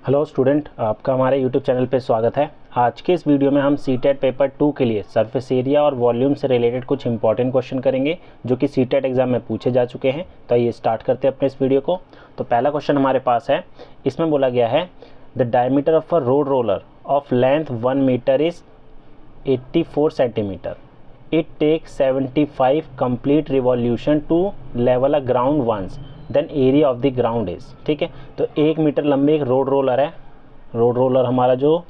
Hello student, आपका हमारे YouTube channel पे स्वागत है। आज के इस वीडियो में हम सीटेट पेपर 2 के लिए सरफेस एरिया और वॉल्यूम से रिलेटेड कुछ इंपॉर्टेंट क्वेश्चन करेंगे जो कि सीटेट एग्जाम में पूछे जा चुके हैं। तो आइए स्टार्ट करते हैं अपने इस वीडियो को। तो पहला क्वेश्चन हमारे पास है, इसमें बोला गया है the diameter of a road roller of length 1 metre is 84 centimetre. It takes 75 complete revolution to level a ground once, then area of the ground is. ठीक है, तो 1 मीटर लंबे एक रोड रोलर है। रोड रोलर हमारा जो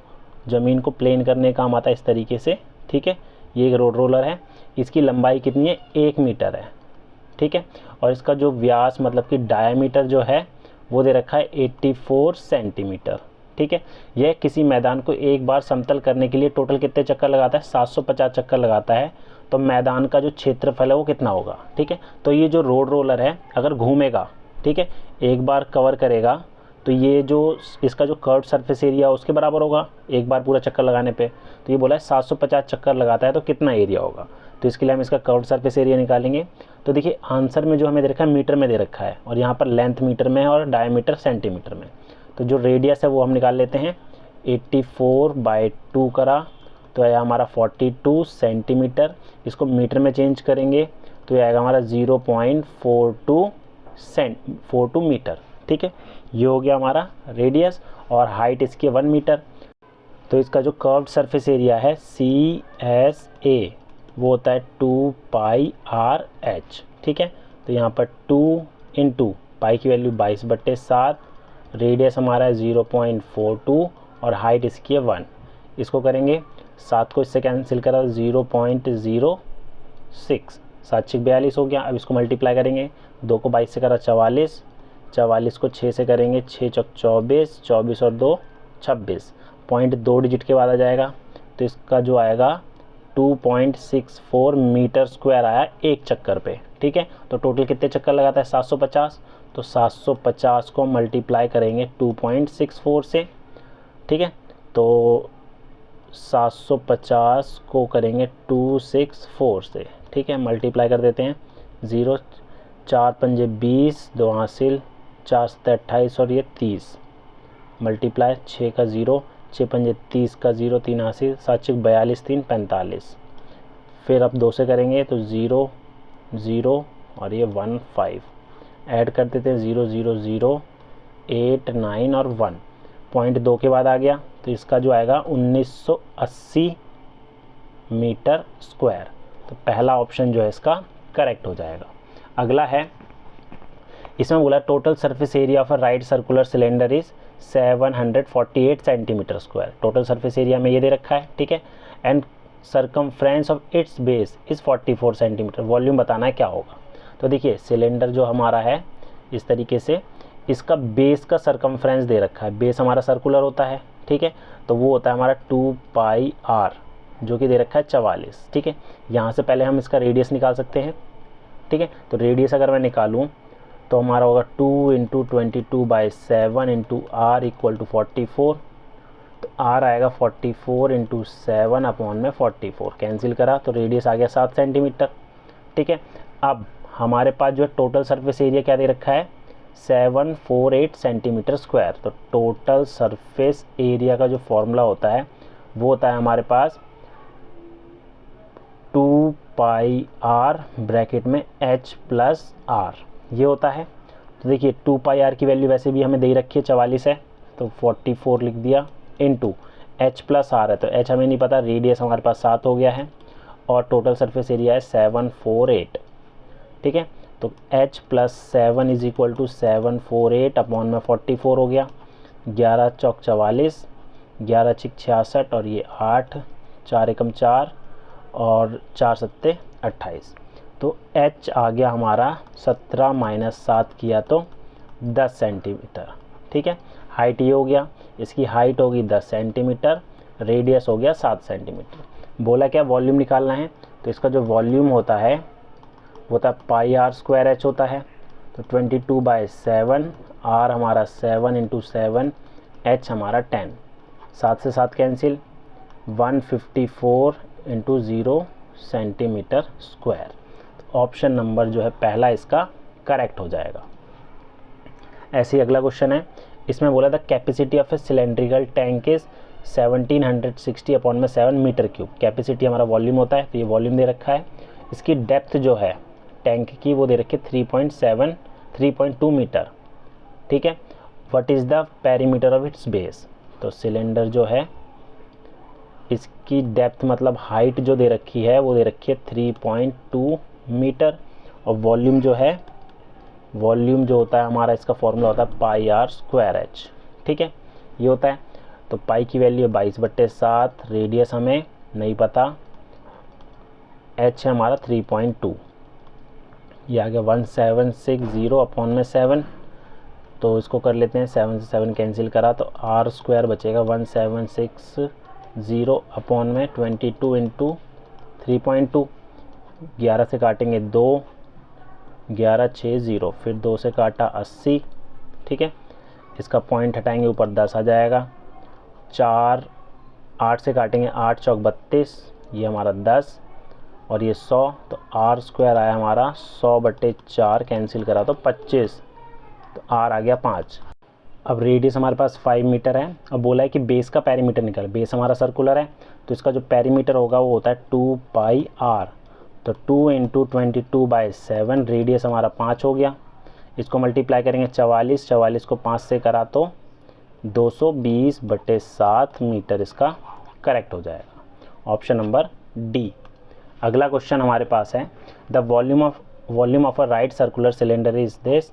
ज़मीन को प्लेन करने काम आता है इस तरीके से। ठीक है, ये एक रोड रोलर है। इसकी लंबाई कितनी है? 1 मीटर है। ठीक है, और इसका जो व्यास मतलब कि डायमीटर जो है वो दे रखा है 84 सेंटीमीटर। ठीक है, यह किसी मैदान को एक बार समतल करने के लिए टोटल कितने चक्कर लगाता है? 750 चक्कर लगाता है। तो मैदान का जो क्षेत्रफल है वो कितना होगा? ठीक है, तो ये जो रोड रोलर है अगर घूमेगा, ठीक है, एक बार कवर करेगा तो ये जो इसका जो कर्व सरफेस एरिया उसके बराबर होगा एक बार पूरा चक्कर लगाने पे। तो ये बोला है 750 चक्कर लगाता है तो कितना एरिया होगा। तो इसके लिए हम इसका कर्व सरफेस एरिया निकालेंगे। तो देखिए आंसर में जो हमें दे रखा है मीटर में दे रखा है और यहाँ पर लेंथ मीटर में है और डायमीटर सेंटीमीटर में। तो जो रेडियस है वो हम निकाल लेते हैं। 84/2 करा तो आया हमारा 42 सेंटीमीटर। इसको मीटर में चेंज करेंगे तो ये आएगा हमारा 0.42 मीटर। ठीक है, ये हो गया हमारा रेडियस और हाइट इसकी 1 मीटर। तो इसका जो कर्व्ड सरफेस एरिया है CSA वो होता है 2πRH। ठीक है, तो यहाँ पर 2 इंटू पाई की वैल्यू 22/7, रेडियस हमारा है 0.42 और हाइट इसकी है 1। इसको करेंगे 7 को इससे कैंसिल करा 0.06, 7×6 = 42 हो गया। अब इसको मल्टीप्लाई करेंगे, 2 को 22 से करा 44, 44 को 6 से करेंगे 6×4 = 24, 24 और 2 = 26। पॉइंट 2 डिजिट के बाद आ जाएगा तो इसका जो आएगा 2.64 मीटर स्क्वायर आया एक चक्कर पे। ठीक है, तो टोटल कितने चक्कर लगाता है? 750। तो 750 को मल्टीप्लाई करेंगे 2.64 से। ठीक है, तो 750 को करेंगे 264 से। ठीक है, मल्टीप्लाई कर देते हैं। 0 4 पंजे 20, 2 हासिल, 4 7 28 और ये 30 मल्टीप्लाई 6 का 0, 6 पंजे 30 का 0, 3 हासिल, 7 6 42, 3 45। फिर अब 2 से करेंगे तो 0 0 और ये 1 5 ऐड कर देते हैं 0 0 0 8 9 और 1। पॉइंट 2 के बाद आ गया तो इसका जो आएगा 1980 मीटर स्क्वायर। तो पहला ऑप्शन जो है इसका करेक्ट हो जाएगा। अगला है, इसमें बोला total surface area of a right circular cylinder is 748 centimetre square. Total surface area में ये दे रखा है। ठीक है, and circumference of its base is 44 centimetre. Volume बताना है क्या होगा। तो देखिए सिलेंडर जो हमारा है इस तरीके से, इसका बेस का सरकमफ्रेंस दे रखा है। बेस हमारा सर्कुलर होता है। ठीक है, तो वो होता है हमारा 2πr जो कि दे रखा है 44। ठीक है, यहाँ से पहले हम इसका रेडियस निकाल सकते हैं। ठीक है, तो रेडियस अगर मैं निकालूँ तो हमारा होगा 2 × 22/7 × r = 44। तो r आएगा 44 × 7/44। कैंसिल करा तो रेडियस आ गया 7 सेंटीमीटर। ठीक है, अब हमारे पास जो है टोटल सरफेस एरिया क्या दे रखा है? 748 सेंटीमीटर स्क्वायर। तो टोटल सरफेस एरिया का जो फॉर्मूला होता है वो होता है हमारे पास 2πr ब्रैकेट में h + r, ये होता है। तो देखिए 2πr की वैल्यू वैसे भी हमें दे रखी है 44 है तो 44 लिख दिया, इंटू h + r है तो h हमें नहीं पता, रेडियस हमारे पास 7 हो गया है और टोटल सरफेस एरिया है 748। ठीक है, तो h + 7 = 748/44 हो गया। 11 चौक 44, 11 छिक 66 और ये 8, 4 एकम 4 और 4 सत्ते 28। तो h आ गया हमारा 17 - 7 किया तो 10 सेंटीमीटर। ठीक है, हाइट ये हो गया, इसकी हाइट होगी 10 सेंटीमीटर, रेडियस हो गया 7 सेंटीमीटर। बोला क्या वॉल्यूम निकालना है, तो इसका जो वॉल्यूम होता है वो होता है πr² होता है। तो 22/7, r हमारा 7 × 7, h हमारा 10, 7 से 7 कैंसिल, 154 × 0 सेंटीमीटर स्क्वायर। तो ऑप्शन नंबर जो है पहला इसका करेक्ट हो जाएगा। ऐसे ही अगला क्वेश्चन है, इसमें बोला था capacity of a cylindrical tank is 1760/7 metre cube. Capacity हमारा वॉल्यूम होता है, तो ये वॉल्यूम दे रखा है। इसकी डेप्थ जो है टैंक की वो दे रखी है 3.2 मीटर, ठीक है। What is the perimeter of its base, तो सिलेंडर जो है इसकी डेप्थ मतलब हाइट जो दे रखी है वो दे रखी है 3.2 मीटर, और वॉल्यूम जो है, वॉल्यूम जो होता है हमारा, इसका फॉर्मूला होता है πr²h, ठीक है, ये होता है। तो पाई की वैल्यू है 22/7, रेडियस हमें नहीं पता, h है हमारा 3.2, ये आ गया 1760/7, तो इसको कर लेते हैं, 7 से 7 कैंसिल करा तो r² बचेगा 1760/22 इंटू 3.2, 11 से काटेंगे 2, 11 6 0, फिर 2 से काटा 80, ठीक है। इसका पॉइंट हटाएंगे, ऊपर 10 आ जाएगा, 4 8 से काटेंगे 8 चौक 32, ये हमारा 10, और ये 100, तो r² आया हमारा 100/4, कैंसिल करा तो 25, तो r आ गया 5। अब रेडियस हमारे पास 5 मीटर है। अब बोला है कि बेस का पेरीमीटर निकाल, बेस हमारा सर्कुलर है तो इसका जो पेरीमीटर होगा वो होता है 2πr, तो 2 × 22/7, रेडियस हमारा 5 हो गया। इसको मल्टीप्लाई करेंगे 44 को 5 से करा तो 220/7 मीटर, इसका करेक्ट हो जाएगा, ऑप्शन नंबर डी। अगला क्वेश्चन हमारे पास है, the volume of a right circular cylinder is this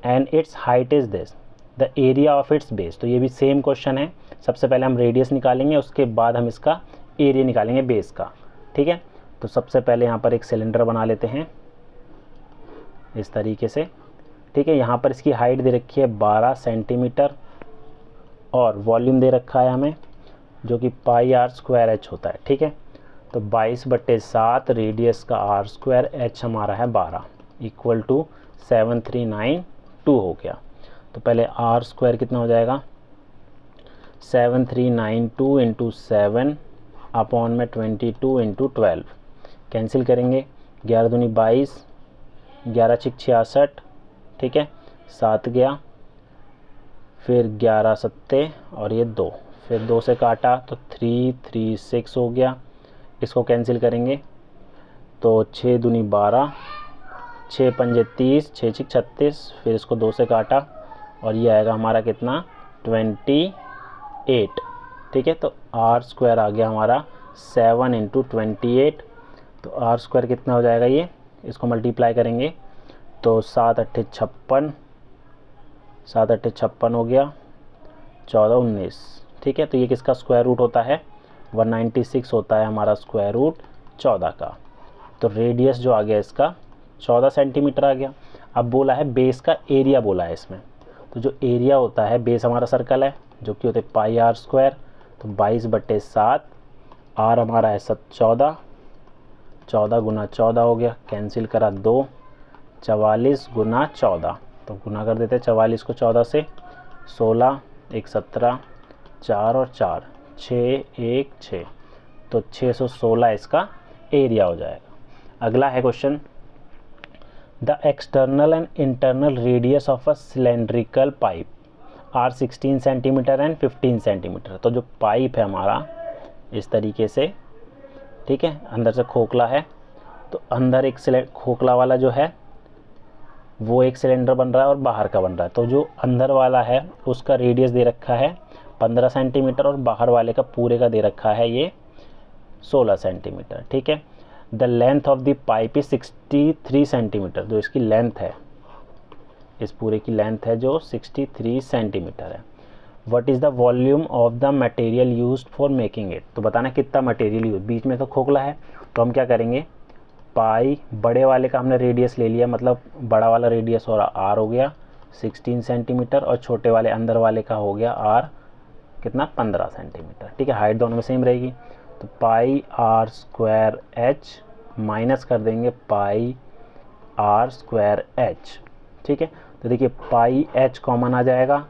and it's height is this, the area of its base. तो ये भी सेम क्वेश्चन है, सबसे पहले हम रेडियस निकालेंगे, उसके बाद हम इसका एरिया निकालेंगे बेस का, ठीक है। तो सबसे पहले यहाँ पर एक सिलेंडर बना लेते हैं इस तरीके से, ठीक है। यहाँ पर इसकी हाइट दे रखी है 12 सेंटीमीटर, और वॉल्यूम दे रखा है हमें जो कि πr²h होता है, ठीक है। तो 22/7, रेडियस का r², h हमारा है 12, इक्वल टू 7392 हो गया। तो पहले r² कितना हो जाएगा, 7392 इंटू 7/22 इंटू 12, कैंसिल करेंगे, 11 दूनी 22, 11 6 66, ठीक है, 7 गया, फिर 11 7 और ये 2, फिर 2 से काटा तो 336 हो गया। इसको कैंसिल करेंगे तो 6 दूनी 12, 6 पंजे 30, 6 6 36, फिर इसको 2 से काटा और ये आएगा हमारा कितना 28, ठीक है। तो r² आ गया हमारा 7 × 28, तो r² कितना हो जाएगा, ये इसको मल्टीप्लाई करेंगे तो 7 8 56, 7 8 56 हो गया, 14 19, ठीक है। तो ये किसका स्क्वायर रूट होता है, 196 होता है हमारा स्क्वायर रूट 14 का। तो रेडियस जो आ गया इसका 14 सेंटीमीटर आ गया। अब बोला है बेस का एरिया बोला है इसमें, तो जो एरिया होता है, बेस हमारा सर्कल है जो कि होते हैं πr², तो 22/7, r हमारा है 14, 14 × 14 हो गया, कैंसिल करा 2, 44 × 14, तो गुना कर देते हैं 44 को 14 से, 16 1 17, 4 और 4 6 1 6, तो 616 इसका एरिया हो जाएगा। अगला है question, the external and internal radius of a cylindrical pipe are 16 centimetre and 15 centimetre. तो जो पाइप है हमारा इस तरीके से, ठीक है, अंदर से खोखला है, तो अंदर एक खोखला वाला जो है वो एक सिलेंडर बन रहा है और बाहर का बन रहा है। तो जो अंदर वाला है उसका रेडियस दे रखा है 15 सेंटीमीटर और बाहर वाले का पूरे का दे रखा है ये 16 सेंटीमीटर, ठीक है। The length of the pipe is 63 centimetre, जो इसकी लेंथ है, इस पूरे की लेंथ है जो 63 सेंटीमीटर है। What is the volume of the material used for making it, तो बताना कितना मटेरियल यूज, बीच में तो खोखला है तो हम क्या करेंगे, पाई बड़े वाले का हमने रेडियस ले लिया, मतलब बड़ा वाला रेडियस और r हो गया 16 सेंटीमीटर और छोटे वाले अंदर वाले का हो गया r कितना 15 सेंटीमीटर, ठीक है। हाइट दोनों में सेम रहेगी, तो πr² माइनस कर देंगे πr²h, ठीक है। तो देखिए πh कॉमन आ जाएगा,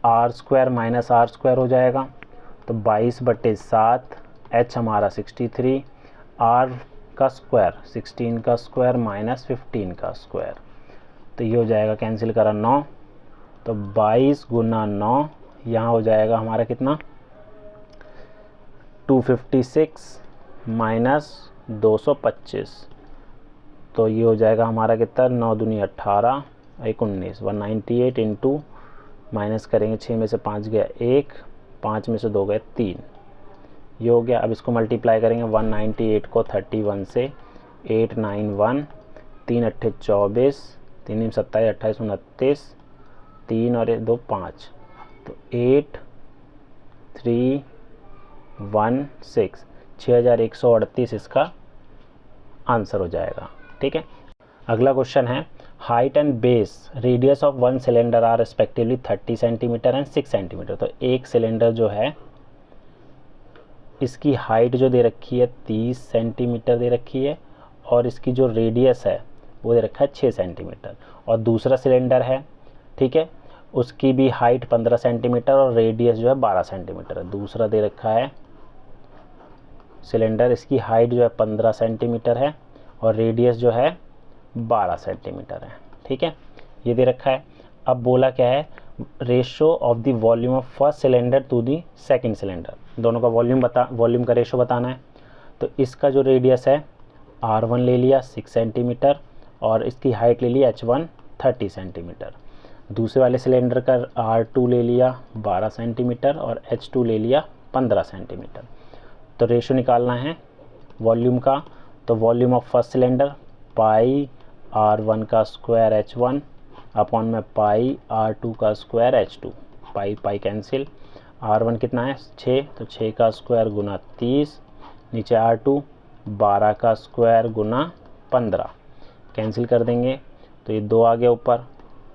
r² माइनस r² हो जाएगा, तो 22/7, h हमारा 63, r का स्क्वायर 16 का स्क्वायर माइनस 15 का स्क्वायर, तो ये हो जाएगा, कैंसिल करा 9, तो 22 गुना 9, यहाँ हो जाएगा हमारा कितना 256 माइनस 225, तो ये हो जाएगा हमारा कितना 9 दूनी 18 19 198 इंटू माइनस करेंगे 6 में से 5 गया 1, 5 में से 2 गए 3, ये हो गया। अब इसको मल्टीप्लाई करेंगे 198 को 31 से 891, 3 अट्ठे 24, 3 27 28 29, 3 और 2 5, तो 8316 6138 इसका आंसर हो जाएगा। ठीक है, अगला क्वेश्चन है height and base radius of one cylinder are respectively 30 centimetre and 6 centimetre. तो एक सिलेंडर जो है इसकी हाइट जो दे रखी है 30 सेंटीमीटर दे रखी है और इसकी जो रेडियस है वो दे रखा है 6 सेंटीमीटर, और दूसरा सिलेंडर है, ठीक है, उसकी भी हाइट 15 सेंटीमीटर और रेडियस जो है 12 सेंटीमीटर है। दूसरा दे रखा है सिलेंडर, इसकी हाइट जो है 15 सेंटीमीटर है और रेडियस जो है 12 सेंटीमीटर है। ठीक है, ये दे रखा है। अब बोला क्या है, ratio of the volume of first cylinder to the second cylinder, दोनों का वॉल्यूम का रेशो बताना है। तो इसका जो रेडियस है R1 ले लिया 6 सेंटीमीटर और इसकी हाइट ले लिया H1 30 सेंटीमीटर। दूसरे वाले सिलेंडर का R2 ले लिया 12 सेंटीमीटर और H2 ले लिया 15 सेंटीमीटर। तो रेशो निकालना है वॉल्यूम का, तो volume of first cylinder pi R1 का स्क्वायर H1 अपॉन में पाई R2 का स्क्वायर H2, पाई पाई कैंसिल, R1 कितना है 6, तो 6 का स्क्वायर गुना 30, नीचे R2 12 का स्क्वायर गुना 15, कैंसिल कर देंगे तो ये 2 आ गया ऊपर।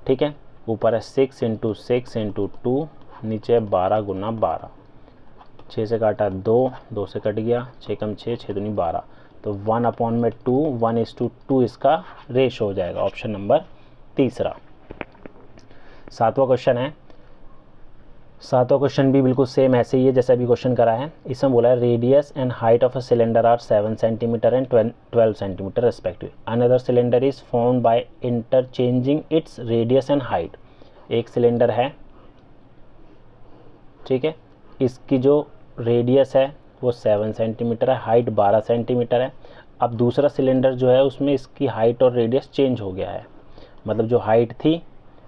ठीक है, ऊपर है 6 इंटू 6 इंटू 2, नीचे 12 गुना 12, 6 से काटा 2, 2 से कट गया, 6 कम 6, 6 दूनी 12, तो 1 अपॉन में 2, 1:2 इसका रेशो हो जाएगा, ऑप्शन नंबर तीसरा। सातवां क्वेश्चन है, सातवां क्वेश्चन भी बिल्कुल सेम ऐसे ही है जैसे अभी क्वेश्चन करा है। इसमें बोला है radius and height of a cylinder are 7 centimetre and 12 centimetre respective, another cylinder is formed by interchanging its radius and height. एक सिलेंडर है, ठीक है, इसकी जो रेडियस है वो 7 सेंटीमीटर है, हाइट 12 सेंटीमीटर है। अब दूसरा सिलेंडर जो है उसमें इसकी हाइट और रेडियस चेंज हो गया है, मतलब जो हाइट थी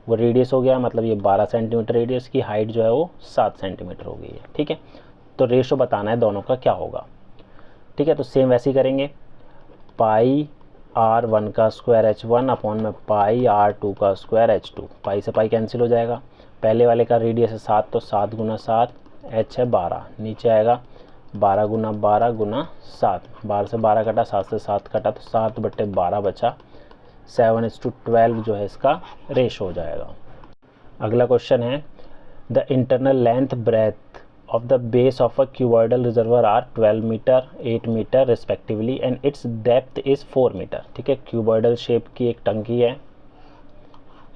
वो रेडियस हो गया, मतलब ये 12 सेंटीमीटर रेडियस की, हाइट जो है वो 7 सेंटीमीटर हो गई है। ठीक है, तो रेशो बताना है दोनों का क्या होगा। ठीक है, तो सेम वैसे ही करेंगे, पाई R1 का स्क्वायर H1 अपॉन में पाई R2 का स्क्वायर H2, पाई से पाई कैंसिल हो जाएगा। पहले वाले का रेडियस है 7, तो 7 गुना 7, H है 12, नीचे आएगा 12 गुना 12 गुना 7, 12 से 12 कटा, 7 से 7 कटा, तो 7/12 बचा, 7:12 जो है इसका रेशो हो जाएगा। अगला क्वेश्चन है the internal length breadth of the base of a cuboidal reservoir are 12 metre 8 metre respectively and its depth is 4 metre. ठीक है, क्यूबॉइडल शेप की एक टंकी है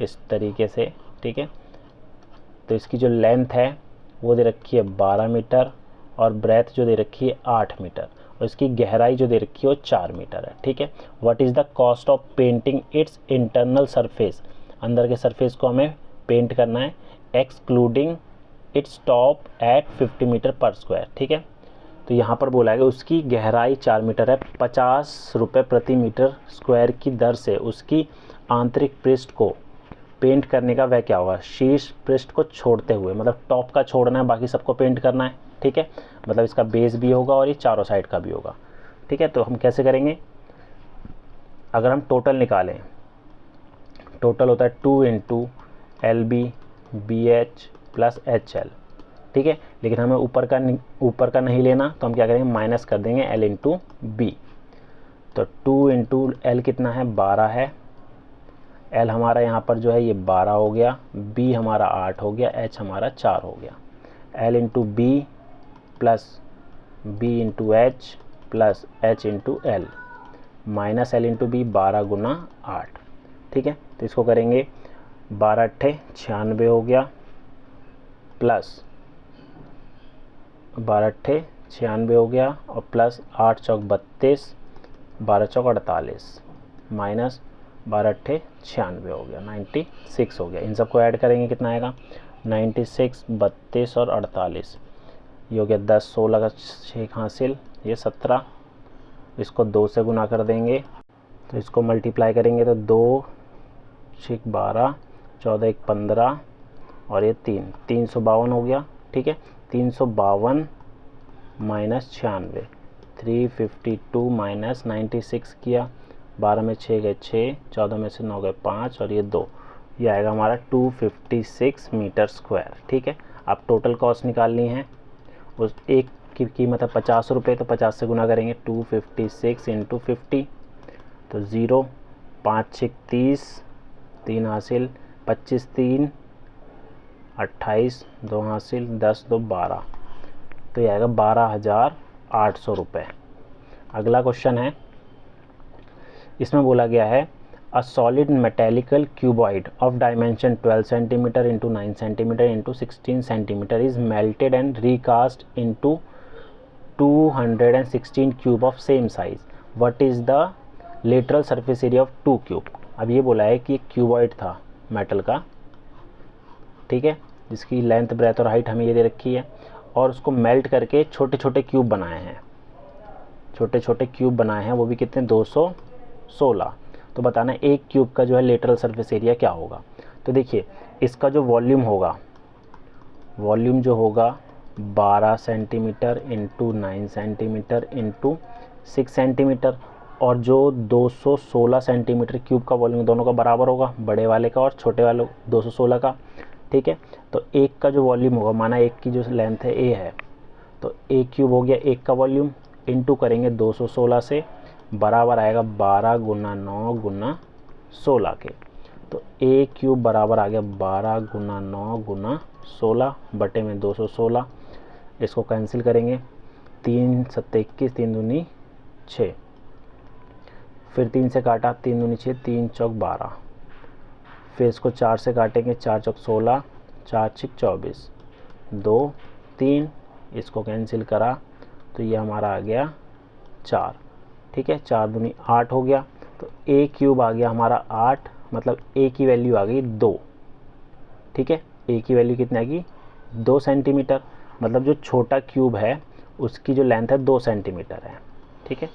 इस तरीके से, ठीक है, तो इसकी जो लेंथ है वो दे रखी है 12 मीटर और ब्रेथ जो दे रखी है 8 मीटर और इसकी गहराई जो दे रखी है वो 4 मीटर है। ठीक है, what is the cost of painting its internal surface, अंदर के सरफेस को हमें पेंट करना है, excluding its top at 50 metre पर स्क्वायर। ठीक है, तो यहाँ पर बोला है कि उसकी गहराई 4 मीटर है, 50 रुपये प्रति मीटर स्क्वायर की दर से उसकी आंतरिक पृष्ठ को पेंट करने का वह क्या होगा, शीर्ष पृष्ठ को छोड़ते हुए, मतलब टॉप का छोड़ना है, बाकी सबको पेंट करना है। ठीक है, मतलब इसका बेस भी होगा और ये चारों साइड का भी होगा। ठीक है, तो हम कैसे करेंगे, अगर हम टोटल निकालें, टोटल होता है 2 into LB BH plus HL। ठीक है, लेकिन हमें ऊपर का नहीं लेना, तो हम क्या करेंगे, माइनस कर देंगे L इंटू बी। तो 2 इंटू L कितना है 12 है, L हमारा यहाँ पर जो है ये 12 हो गया, B हमारा 8 हो गया, H हमारा 4 हो गया, L into B plus B into H plus H into L minus L into B, 12 गुना 8। ठीक है, तो इसको करेंगे 12 अट्ठे 96 हो गया, प्लस 12 अट्ठे 96 हो गया और प्लस 8 चौक 32, 12 चौक 48 माइनस 12 अट्ठे 96 हो गया, 96 हो गया। इन सबको ऐड करेंगे कितना आएगा, 96, 32 और 48, ये हो गया 10, 16 का 6 हासिल, ये 17, इसको 2 से गुना कर देंगे तो इसको मल्टीप्लाई करेंगे तो 2 6 12, 14 1 15 और ये 352 हो गया। ठीक है, 352 माइनस 96, 352 माइनस 96 किया, 12 में 6 गए 6, 14 में से 9 गए 5 और ये 2, ये आएगा हमारा 256 मीटर स्क्वायर। ठीक है, अब टोटल कॉस्ट निकालनी है, उस एक की कीमत है 50 रुपये, तो 50 से गुना करेंगे, 256 इंटू 50, तो 0, 5 6 30, 3 हासिल, 25 3 28, 2 हासिल, 10 2 12, तो ये आएगा 12,800 रुपये। अगला क्वेश्चन है, इसमें बोला गया है a solid metallic cuboid of dimension 12 centimetre into 9 centimetre into 16 centimetre is melted and recast into 216 cube of same size, what is the lateral surface area of 2 cube. अब ये बोला है कि एक क्यूबॉइड था मेटल का, ठीक है, जिसकी लेंथ ब्रेथ और हाइट हमें ये दे रखी है, और उसको मेल्ट करके छोटे छोटे क्यूब बनाए हैं, छोटे छोटे क्यूब बनाए हैं, वो भी कितने, 216। तो बताना एक क्यूब का जो है लेटरल सरफेस एरिया क्या होगा। तो देखिए इसका जो वॉल्यूम होगा, वॉल्यूम जो होगा 12 centimetre into 9 centimetre into 6 centimetre, और जो 216 सेंटीमीटर क्यूब का वॉल्यूम दोनों का बराबर होगा, बड़े वाले का और छोटे वाले 216 का। ठीक है, तो एक का जो वॉल्यूम होगा, माना एक की जो लेंथ है ए है, तो ए क्यूब हो गया एक का वॉल्यूम, इंटू करेंगे 216 से, बराबर आएगा 12 गुना 9 गुना 16 के। तो ए क्यूब बराबर आ गया 12 गुना 9 गुना 16 बटे में 216, इसको कैंसिल करेंगे, 3 7 21, 3 दूनी 6, फिर 3 से काटा, 3 दूनी 6, 3 चौक 12, फिर इसको 4 से काटेंगे, 4 चौक 16, 4 6 24, 2 3, इसको कैंसिल करा तो ये हमारा आ गया 4। ठीक है, 4 दूनी 8 हो गया, तो ए क्यूब आ गया हमारा 8, मतलब ए की वैल्यू आ गई 2। ठीक है, ए की वैल्यू कितनी आ गई, 2 सेंटीमीटर, मतलब जो छोटा क्यूब है उसकी जो लेंथ है 2 सेंटीमीटर है। ठीक है,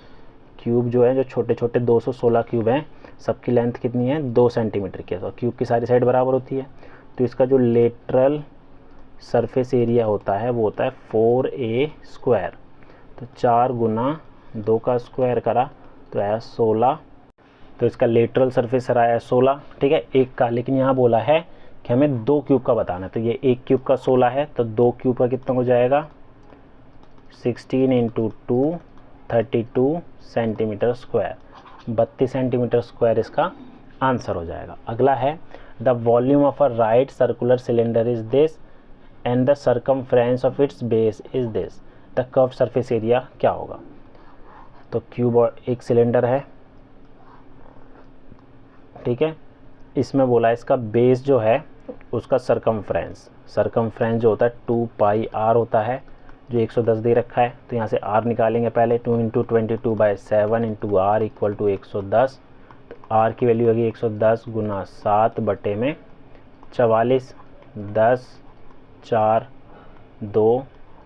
क्यूब जो है, जो छोटे छोटे 216 क्यूब हैं, सबकी लेंथ कितनी है, 2 सेंटीमीटर की है, तो क्यूब की सारी साइड बराबर होती है, तो इसका जो लेटरल सरफेस एरिया होता है वो होता है 4a स्क्वायर। तो 4 गुना 2 का स्क्वायर करा तो आया 16, तो इसका लेटरल सरफेस आया 16। ठीक है, एक का, लेकिन यहाँ बोला है कि हमें 2 क्यूब का बताना है, तो ये एक क्यूब का 16 है, तो 2 क्यूब का कितना हो जाएगा, 16 into 2 32 centimetre square, 32 centimetre square इसका आंसर हो जाएगा। अगला है the volume of a right circular cylinder is this and the circumference of its base is this, the curved surface area क्या होगा। तो क्यूब एक सिलेंडर है, ठीक है, इसमें बोला है इसका बेस जो है उसका सर्कमफ्रेंस, सर्कमफ्रेंस जो होता है 2 पाई r होता है, जो 110 दे रखा है, तो यहाँ से r निकालेंगे पहले, 2 into 22/7 into r equal to 110, तो r की वैल्यू होगी 110 गुना 7 बटे में 44, 10 4 2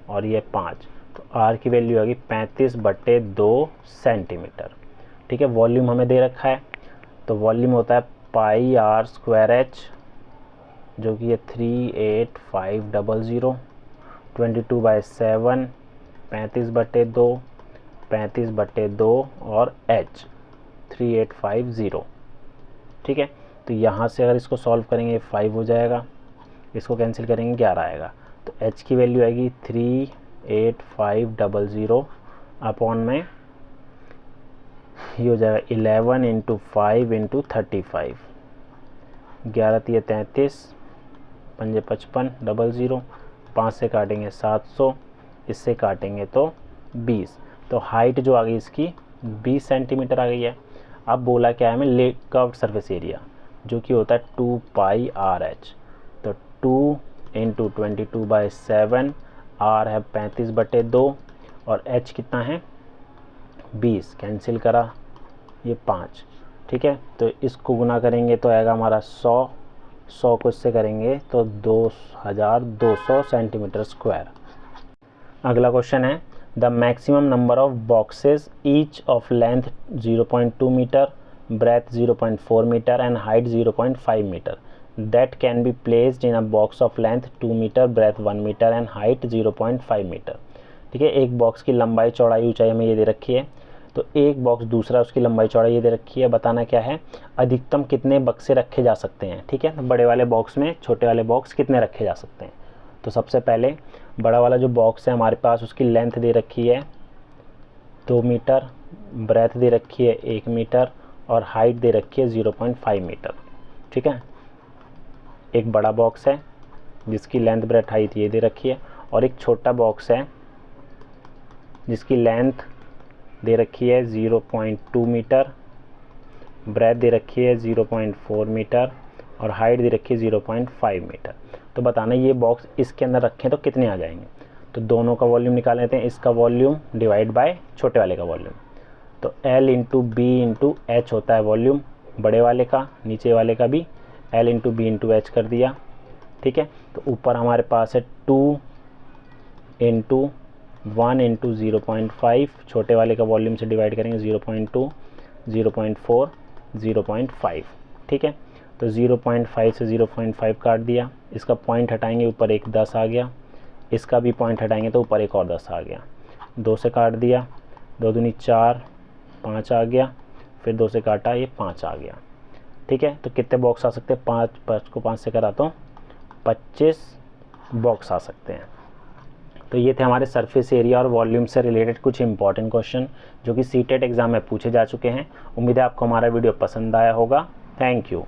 और ये 5, तो r की वैल्यू होगी 35/2 सेंटीमीटर। ठीक है, वॉल्यूम हमें दे रखा है, तो वॉल्यूम होता है पाई r स्क्वायर h, जो कि ये 38500, 22/7, 35/2, 35/2 और h 3850। ठीक है, तो यहाँ से अगर इसको सॉल्व करेंगे 5 हो जाएगा, इसको कैंसिल करेंगे 11 आएगा, तो h की वैल्यू आएगी 38500 अपॉन में ये हो जाएगा 11 इंटू 5 इंटू 35, 11 3 33, 5 55 00, 5 से काटेंगे 700, इससे काटेंगे तो 20, तो हाइट जो आ गई इसकी 20 सेंटीमीटर आ गई है। अब बोला क्या है हमें, ले कर्व्ड सरफेस एरिया जो कि होता है 2 पाई आर एच, तो 2 इंटू 22/7, आर है 35/2 और एच कितना है 20, कैंसिल करा ये 5। ठीक है। तो इसको गुना करेंगे तो आएगा हमारा 100 को इससे करेंगे तो 2200 सेंटीमीटर स्क्वायर। अगला क्वेश्चन है the maximum number of boxes each of length 0.2 metre, breadth 0.4 metre and height 0.5 metre that can be placed in a box of length 2 metre, breadth 1 metre and height 0.5 metre. ठीक है, एक box की लंबाई चौड़ाई ऊंचाई हमें ये दे रखी है, तो एक बॉक्स दूसरा उसकी लंबाई चौड़ाई ये दे रखी है। बताना क्या है, अधिकतम कितने बक्से रखे जा सकते हैं। ठीक है, तो बड़े वाले बॉक्स में छोटे वाले बॉक्स कितने रखे जा सकते हैं। तो सबसे पहले बड़ा वाला जो बॉक्स है हमारे पास उसकी लेंथ दे रखी है 2 मीटर, ब्रेथ दे रखी है 1 मीटर और हाइट दे रखी है 0.5 मीटर। ठीक है, एक बड़ा बॉक्स है जिसकी लेंथ ब्रेथ हाइट ये दे रखी है और एक छोटा बॉक्स है जिसकी लेंथ दे रखी है 0.2 मीटर, ब्रेथ दे रखी है 0.4 मीटर और हाइट दे रखी है 0.5 मीटर। तो बताना ये बॉक्स इसके अंदर रखें तो कितने आ जाएंगे। तो दोनों का वॉल्यूम निकाल लेते हैं, इसका वॉल्यूम डिवाइड बाय छोटे वाले का वॉल्यूम। तो L into B into H होता है वॉल्यूम बड़े वाले का, नीचे वाले का भी L into B into H कर दिया। ठीक है, तो ऊपर हमारे पास है 2 इंटू 1 इंटू 0.5, छोटे वाले का वॉल्यूम से डिवाइड करेंगे 0.2, 0.4, 0.5। ठीक है, तो 0.5 से 0.5 काट दिया, इसका पॉइंट हटाएंगे ऊपर एक 10 आ गया, इसका भी पॉइंट हटाएंगे तो ऊपर एक और 10 आ गया। 2 से काट दिया, 2 दूनी 4, 5 आ गया, फिर 2 से काटा ये 5 आ गया। ठीक है, तो कितने बॉक्स आ सकते हैं, 5 को 5 से कराता हूँ 25 बॉक्स आ सकते हैं। तो ये थे हमारे सरफेस एरिया और वॉल्यूम से रिलेटेड कुछ इंपॉर्टेंट क्वेश्चन जो कि सीटेट एग्जाम में पूछे जा चुके हैं। उम्मीद है आपको हमारा वीडियो पसंद आया होगा। Thank you.